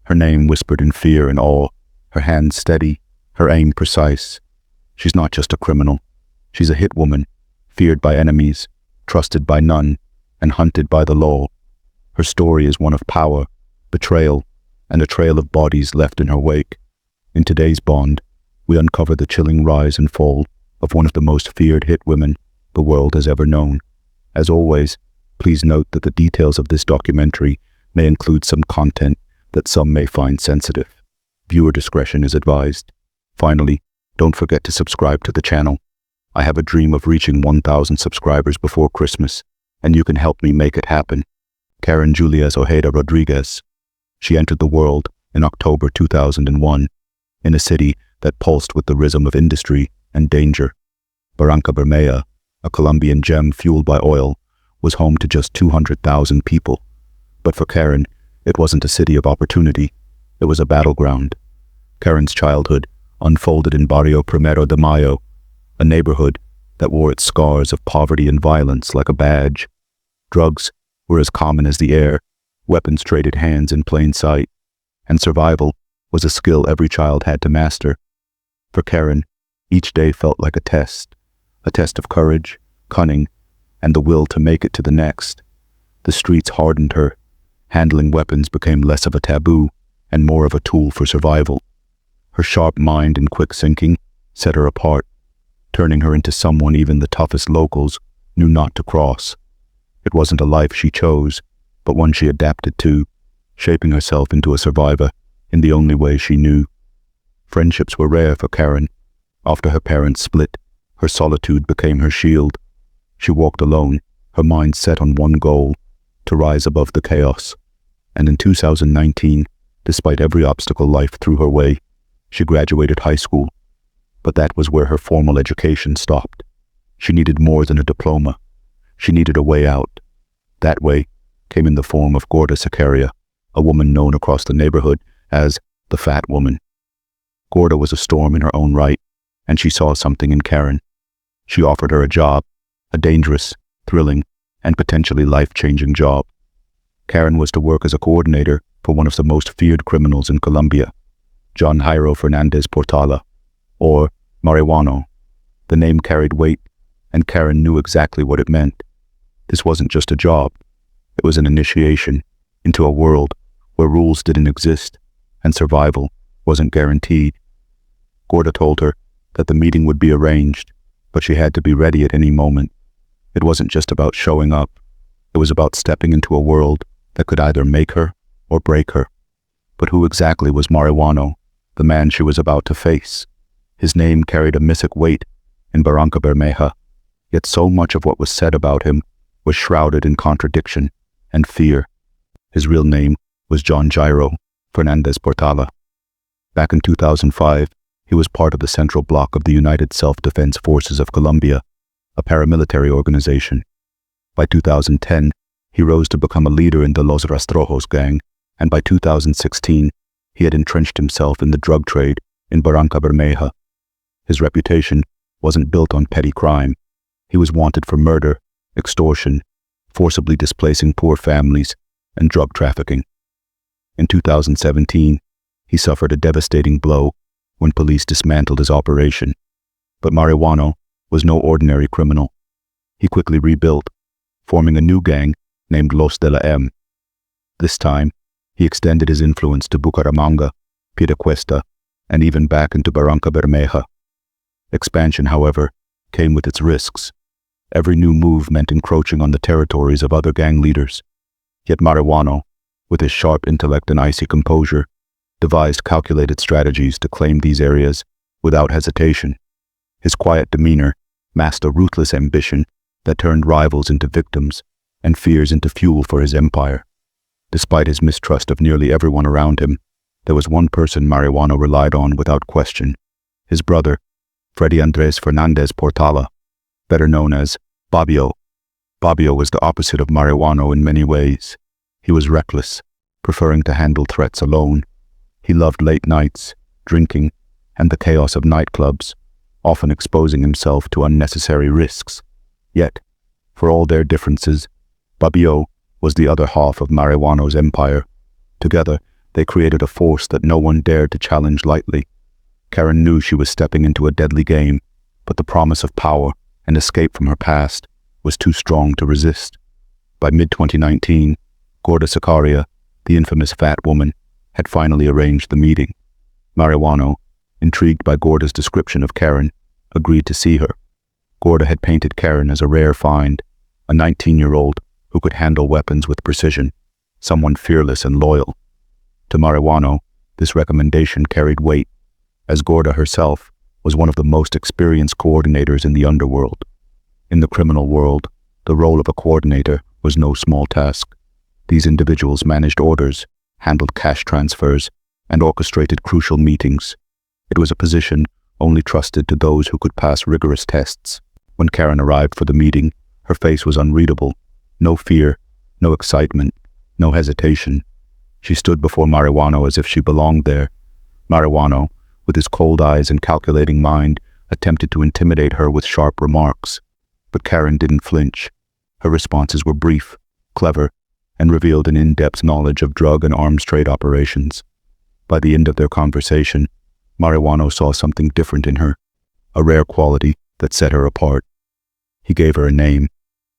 her name whispered in fear and awe, her hands steady, her aim precise. She's not just a criminal. She's a hit woman, feared by enemies, trusted by none, and hunted by the law. Her story is one of power, betrayal, and a trail of bodies left in her wake. In today's Bond, we uncover the chilling rise and fall of one of the most feared hit women the world has ever known. As always, please note that the details of this documentary may include some content that some may find sensitive. Viewer discretion is advised. Finally, don't forget to subscribe to the channel. I have a dream of reaching 1,000 subscribers before Christmas, and you can help me make it happen. Karen Julieth Ojeda Rodríguez. She entered the world in October 2001 in a city that pulsed with the rhythm of industry and danger. Barranca Bermeja, a Colombian gem fueled by oil, was home to just 200,000 people. But for Karen, it wasn't a city of opportunity. It was a battleground. Karen's childhood unfolded in Barrio Primero de Mayo, a neighborhood that wore its scars of poverty and violence like a badge. Drugs were as common as the air, weapons traded hands in plain sight, and survival was a skill every child had to master. For Karen, each day felt like a test of courage, cunning, and the will to make it to the next. The streets hardened her. Handling weapons became less of a taboo and more of a tool for survival. Her sharp mind and quick thinking set her apart, turning her into someone even the toughest locals knew not to cross. It wasn't a life she chose, but one she adapted to, shaping herself into a survivor in the only way she knew. Friendships were rare for Karen. After her parents split, her solitude became her shield. She walked alone, her mind set on one goal, to rise above the chaos. And in 2019, despite every obstacle life threw her way, she graduated high school. But that was where her formal education stopped. She needed more than a diploma. She needed a way out. That way came in the form of Gorda Sakaria, a woman known across the neighborhood as the Fat Woman. Gorda was a storm in her own right, and she saw something in Karen. She offered her a job, a dangerous, thrilling, and potentially life-changing job. Karen was to work as a coordinator for one of the most feared criminals in Colombia, John Jairo Fernandez Portala, or Marihuano. The name carried weight, and Karen knew exactly what it meant. This wasn't just a job. It was an initiation into a world where rules didn't exist and survival wasn't guaranteed. Gorda told her that the meeting would be arranged, but she had to be ready at any moment. It wasn't just about showing up. It was about stepping into a world that could either make her or break her. But who exactly was Marihuano, the man she was about to face? His name carried a mythic weight in Barranca Bermeja, yet so much of what was said about him was shrouded in contradiction and fear. His real name was John Jairo Fernandez Portala. Back in 2005, he was part of the Central Bloc of the United Self-Defense Forces of Colombia, a paramilitary organization. By 2010, he rose to become a leader in the Los Rastrojos gang, and by 2016, he had entrenched himself in the drug trade in Barranca Bermeja. His reputation wasn't built on petty crime. He was wanted for murder, extortion, forcibly displacing poor families, and drug trafficking. In 2017, he suffered a devastating blow when police dismantled his operation. But Marihuano was no ordinary criminal. He quickly rebuilt, forming a new gang named Los de la M. This time, he extended his influence to Bucaramanga, Piedecuesta, and even back into Barranca Bermeja. Expansion, however, came with its risks. Every new move meant encroaching on the territories of other gang leaders. Yet Marihuano, with his sharp intellect and icy composure, devised calculated strategies to claim these areas without hesitation. His quiet demeanor masked a ruthless ambition that turned rivals into victims and fears into fuel for his empire. Despite his mistrust of nearly everyone around him, there was one person Marihuano relied on without question: his brother, Freddy Andres Fernandez Portala, better known as Bobbio. Bobbio was the opposite of Marihuano in many ways. He was reckless, preferring to handle threats alone. He loved late nights, drinking, and the chaos of nightclubs, often exposing himself to unnecessary risks. Yet, for all their differences, Bobbio was the other half of Marihuano's empire. Together, They created a force that no one dared to challenge lightly. Karen knew she was stepping into a deadly game, but the promise of power and escape from her past was too strong to resist. By mid-2019, Gorda Sakaria, the infamous fat woman, had finally arranged the meeting. Marihuano, intrigued by Gorda's description of Karen, agreed to see her. Gorda had painted Karen as a rare find, a 19-year-old who could handle weapons with precision, someone fearless and loyal. To Marihuano, this recommendation carried weight, as Gorda herself was one of the most experienced coordinators in the underworld. In the criminal world, the role of a coordinator was no small task. These individuals managed orders, handled cash transfers, and orchestrated crucial meetings. It was a position only trusted to those who could pass rigorous tests. When Karen arrived for the meeting, her face was unreadable. No fear, no excitement, no hesitation. She stood before Marihuano as if she belonged there. Marihuano, with his cold eyes and calculating mind, attempted to intimidate her with sharp remarks. But Karen didn't flinch. Her responses were brief, clever, and revealed an in-depth knowledge of drug and arms trade operations. By the end of their conversation, Marihuano saw something different in her, a rare quality that set her apart. He gave her a name,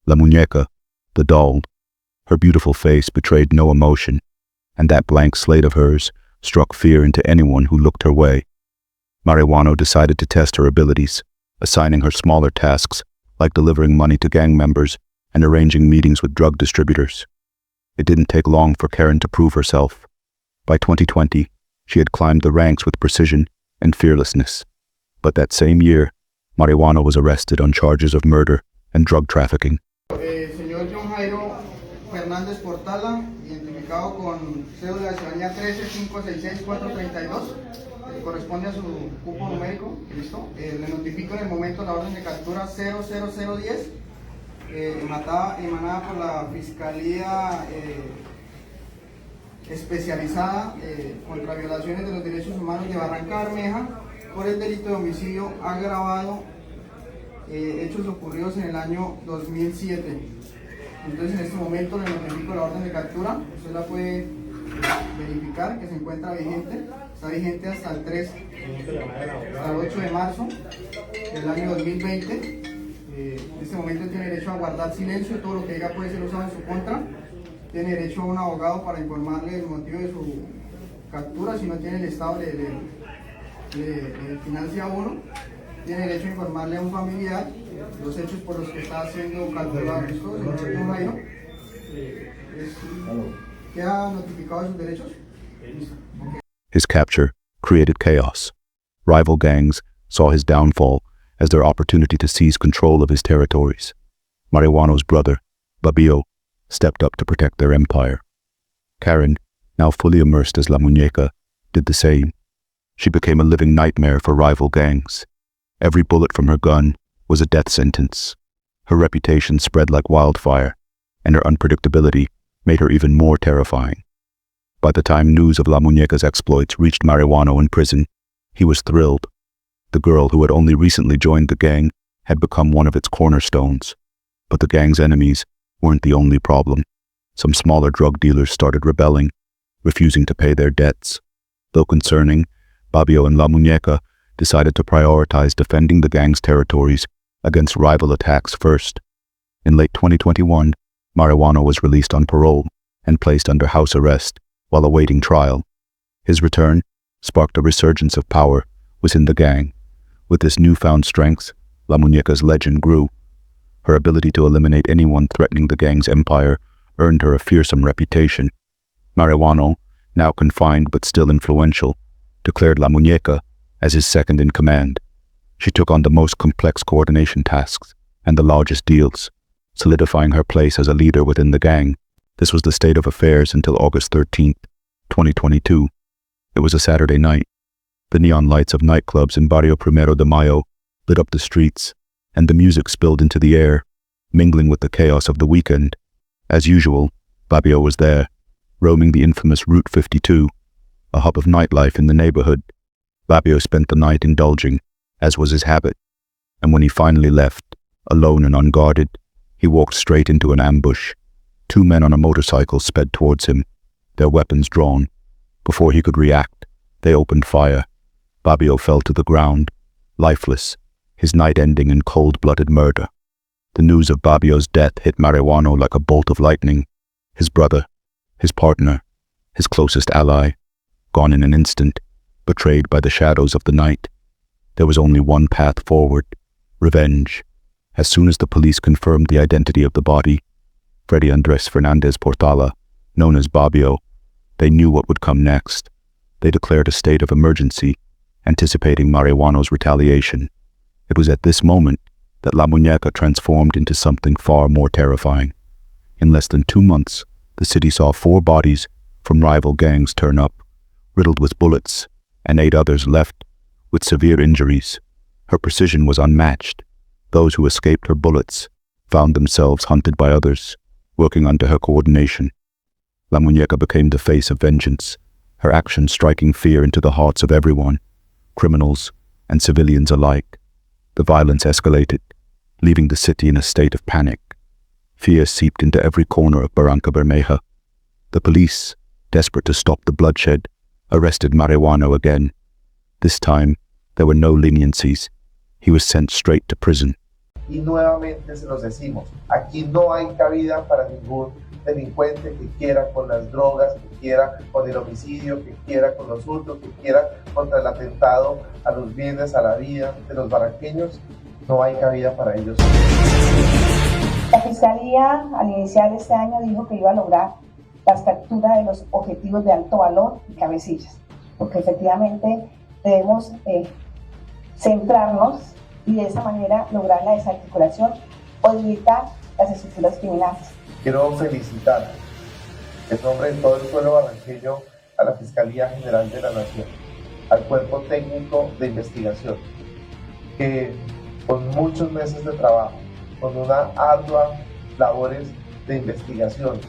La Muñeca, the doll. Her beautiful face betrayed no emotion, and that blank slate of hers struck fear into anyone who looked her way. Marihuano decided to test her abilities, assigning her smaller tasks like delivering money to gang members and arranging meetings with drug distributors. It didn't take long for Karen to prove herself. By 2020, she had climbed the ranks with precision and fearlessness. But that same year, Marihuano was arrested on charges of murder and drug trafficking. Señor John Jairo Fernández Portala, identificado con cédula de ciudadanía 13566-432, corresponde a su cupo numérico, ¿listo? Le notifico en el momento la orden de captura 00010, emanada por la Fiscalía Especializada contra Violaciones de los Derechos Humanos de Barranca Bermeja por el delito de homicidio agravado, hechos ocurridos en el año 2007. Entonces en este momento le notifico la orden de captura, usted la puede verificar que se encuentra vigente, está vigente hasta el 8 de marzo del año 2020. En este momento tiene derecho a guardar silencio, todo lo que diga puede ser usado en su contra. Tiene derecho a un abogado para informarle el motivo de su captura, si no tiene el Estado le financia a uno. Tiene derecho a informarle a un familiar los hechos por los que está siendo capturado. ¿Listo? Señor John Jairo, ¿queda notificado de sus derechos? Okay. His capture created chaos. Rival gangs saw his downfall as their opportunity to seize control of his territories. Marihuano's brother, Babio, stepped up to protect their empire. Karen, now fully immersed as La Muñeca, did the same. She became a living nightmare for rival gangs. Every bullet from her gun was a death sentence. Her reputation spread like wildfire, and her unpredictability made her even more terrifying. By the time news of La Muñeca's exploits reached Marihuano in prison, he was thrilled. The girl who had only recently joined the gang had become one of its cornerstones. But the gang's enemies weren't the only problem. Some smaller drug dealers started rebelling, refusing to pay their debts. Though concerning, Babio and La Muñeca decided to prioritize defending the gang's territories against rival attacks first. In late 2021, Marihuano was released on parole and placed under house arrest while awaiting trial. His return sparked a resurgence of power within the gang. With this newfound strength, La Muñeca's legend grew. Her ability to eliminate anyone threatening the gang's empire earned her a fearsome reputation. Marihuano, now confined but still influential, declared La Muñeca as his second in command. She took on the most complex coordination tasks and the largest deals, solidifying her place as a leader within the gang. This was the state of affairs until August 13th, 2022. It was a Saturday night. The neon lights of nightclubs in Barrio Primero de Mayo lit up the streets, and the music spilled into the air, mingling with the chaos of the weekend. As usual, Babio was there, roaming the infamous Route 52, a hub of nightlife in the neighborhood. Babio spent the night indulging, as was his habit, and when he finally left, alone and unguarded, he walked straight into an ambush. Two men on a motorcycle sped towards him, their weapons drawn. Before he could react, they opened fire. Bobbio fell to the ground, lifeless, his night ending in cold-blooded murder. The news of Bobbio's death hit Marihuano like a bolt of lightning. His brother, his partner, his closest ally, gone in an instant, betrayed by the shadows of the night. There was only one path forward: revenge. As soon as the police confirmed the identity of the body, Freddy Andres Fernandez Portala, known as Bobbio, they knew what would come next. They declared a state of emergency, anticipating Marihuano's retaliation. It was at this moment that La Muñeca transformed into something far more terrifying. In less than 2 months, the city saw 4 bodies from rival gangs turn up, riddled with bullets, and 8 others left with severe injuries. Her precision was unmatched. Those who escaped her bullets found themselves hunted by others, working under her coordination. La Muñeca became the face of vengeance, her actions striking fear into the hearts of everyone, criminals and civilians alike. The violence escalated, leaving the city in a state of panic. Fear seeped into every corner of Barranca Bermeja. The police, desperate to stop the bloodshed, arrested Marihuano again. This time, there were no leniencies. He was sent straight to prison. Y nuevamente se los decimos, aquí no hay cabida para ningún delincuente que quiera con las drogas, que quiera con el homicidio, que quiera con los hurtos, que quiera contra el atentado a los bienes, a la vida de los barranqueños. No hay cabida para ellos. La Fiscalía al iniciar este año dijo que iba a lograr las capturas de los objetivos de alto valor y cabecillas, porque efectivamente debemos centrarnos y de esa manera lograr la desarticulación o debilitar las estructuras criminales. Quiero felicitar en nombre de todo el pueblo barranqueño a la Fiscalía General de la Nación, al Cuerpo Técnico de Investigación, que con muchos meses de trabajo, con una ardua labores de investigación,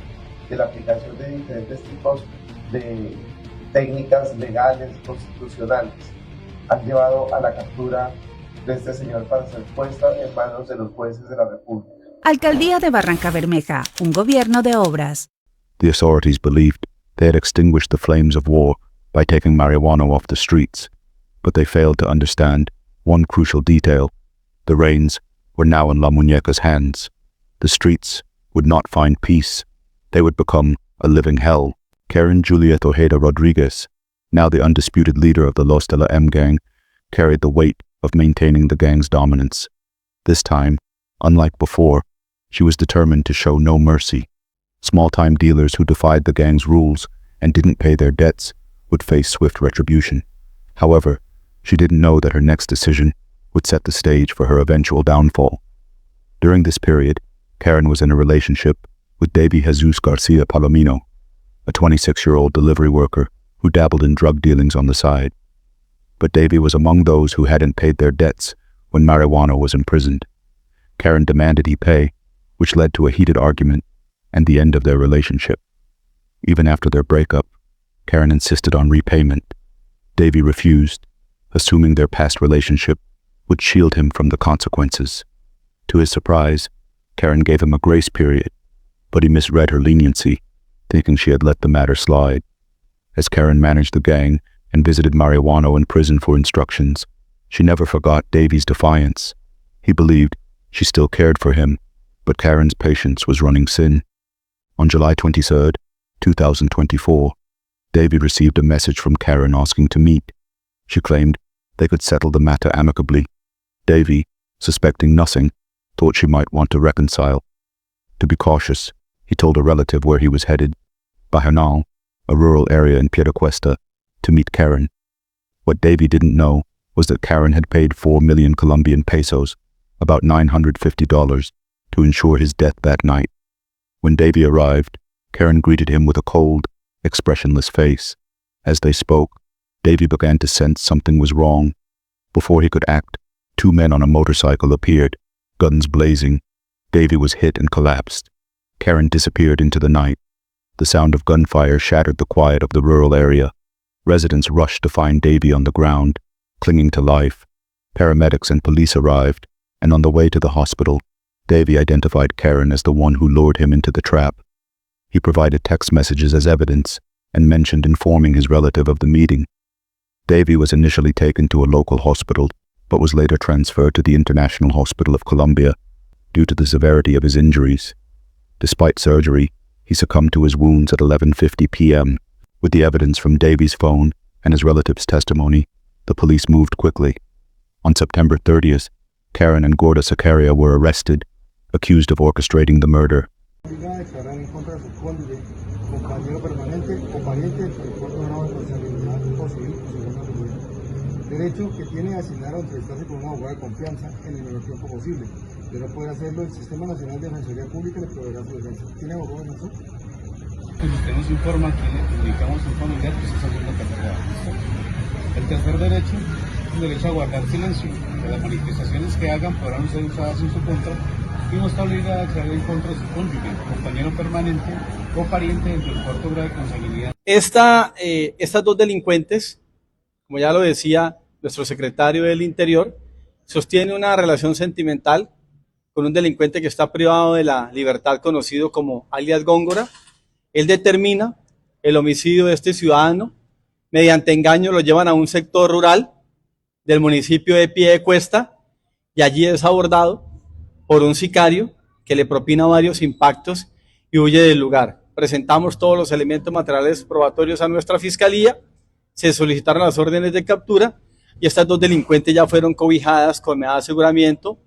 de la aplicación de diferentes tipos de técnicas legales, constitucionales, han llevado a la captura de este señor para ser puesta en manos de los jueces de la República. Alcaldía de Barranca Bermeja, un gobierno de obras. The authorities believed they had extinguished the flames of war by taking Marihuano off the streets, but they failed to understand one crucial detail. The reins were now in La Muñeca's hands. The streets would not find peace. They would become a living hell. Karen Julieth Ojeda Rodríguez, now the undisputed leader of the Los de la M gang, carried the weight of maintaining the gang's dominance. This time, unlike before, she was determined to show no mercy. Small-time dealers who defied the gang's rules and didn't pay their debts would face swift retribution. However, she didn't know that her next decision would set the stage for her eventual downfall. During this period, Karen was in a relationship with Davy Jesus Garcia Palomino, a 26-year-old delivery worker who dabbled in drug dealings on the side. But Davy was among those who hadn't paid their debts when Marihuano was imprisoned. Karen demanded he pay, which led to a heated argument and the end of their relationship. Even after their breakup, Karen insisted on repayment. Davy refused, assuming their past relationship would shield him from the consequences. To his surprise, Karen gave him a grace period, but he misread her leniency, thinking she had let the matter slide. As Karen managed the gang and visited Marihuano in prison for instructions, she never forgot Davy's defiance. He believed she still cared for him, but Karen's patience was running thin. On July 23, 2024, Davy received a message from Karen asking to meet. She claimed they could settle the matter amicably. Davy, suspecting nothing, thought she might want to reconcile. To be cautious, he told a relative where he was headed, Bajanal, a rural area in Piedecuesta, to meet Karen. What Davy didn't know was that Karen had paid 4 million Colombian pesos, about $950, to ensure his death that night. When Davy arrived, Karen greeted him with a cold, expressionless face. As they spoke, Davy began to sense something was wrong. Before he could act, 2 men on a motorcycle appeared, guns blazing. Davy was hit and collapsed. Karen disappeared into the night. The sound of gunfire shattered the quiet of the rural area. Residents rushed to find Davy on the ground, clinging to life. Paramedics and police arrived, and on the way to the hospital, Davy identified Karen as the one who lured him into the trap. He provided text messages as evidence, and mentioned informing his relative of the meeting. Davy was initially taken to a local hospital, but was later transferred to the International Hospital of Colombia due to the severity of his injuries. Despite surgery, he succumbed to his wounds at 11:50 p.m. With the evidence from Davy's phone and his relative's testimony, the police moved quickly. On September 30th, Karen and Gorda Sakaria were arrested, accused of orchestrating the murder. Derecho que tiene a asignar o entrevistarse con un abogado de confianza en el menor tiempo posible. De no poder hacerlo, el Sistema Nacional de Defensoría Pública le proveerá su defensa. ¿Tiene abogado de eso? Pues usted nos informa que le publicamos un familiar que está saliendo cargado. El tercer derecho es el derecho a guardar silencio, que las manifestaciones que hagan podrán ser usadas en su contra y no está obligada a aclarar en contra de su cónyuge, compañero permanente o pariente dentro del cuarto grado de consanguinidad. Estas dos delincuentes, como ya lo decía nuestro secretario del Interior, sostiene una relación sentimental con un delincuente que está privado de la libertad conocido como alias Góngora. Él determina el homicidio de este ciudadano, mediante engaño lo llevan a un sector rural del municipio de Piedecuesta y allí es abordado por un sicario que le propina varios impactos y huye del lugar. Presentamos todos los elementos materiales probatorios a nuestra fiscalía, se solicitaron las órdenes de captura y estas dos delincuentes ya fueron cobijadas con medida de aseguramiento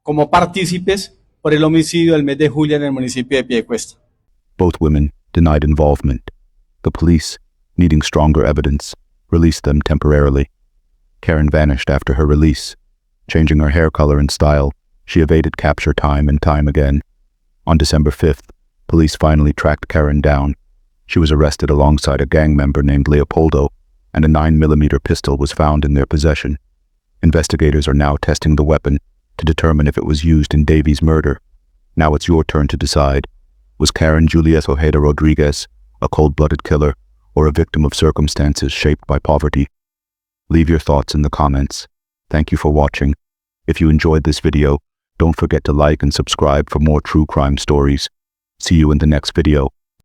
como partícipes por el homicidio del mes de julio en el municipio de Piedecuesta. Both women denied involvement. The police, needing stronger evidence, released them temporarily. Karen vanished after her release. Changing her hair color and style, she evaded capture time and time again. On December 5th, police finally tracked Karen down. She was arrested alongside a gang member named Leopoldo, and a 9mm pistol was found in their possession. Investigators are now testing the weapon to determine if it was used in Davy's murder. Now it's your turn to decide. Was Karen Julieth Ojeda Rodríguez a cold-blooded killer or a victim of circumstances shaped by poverty? Leave your thoughts in the comments. Thank you for watching. If you enjoyed this video, don't forget to like and subscribe for more true crime stories. See you in the next video.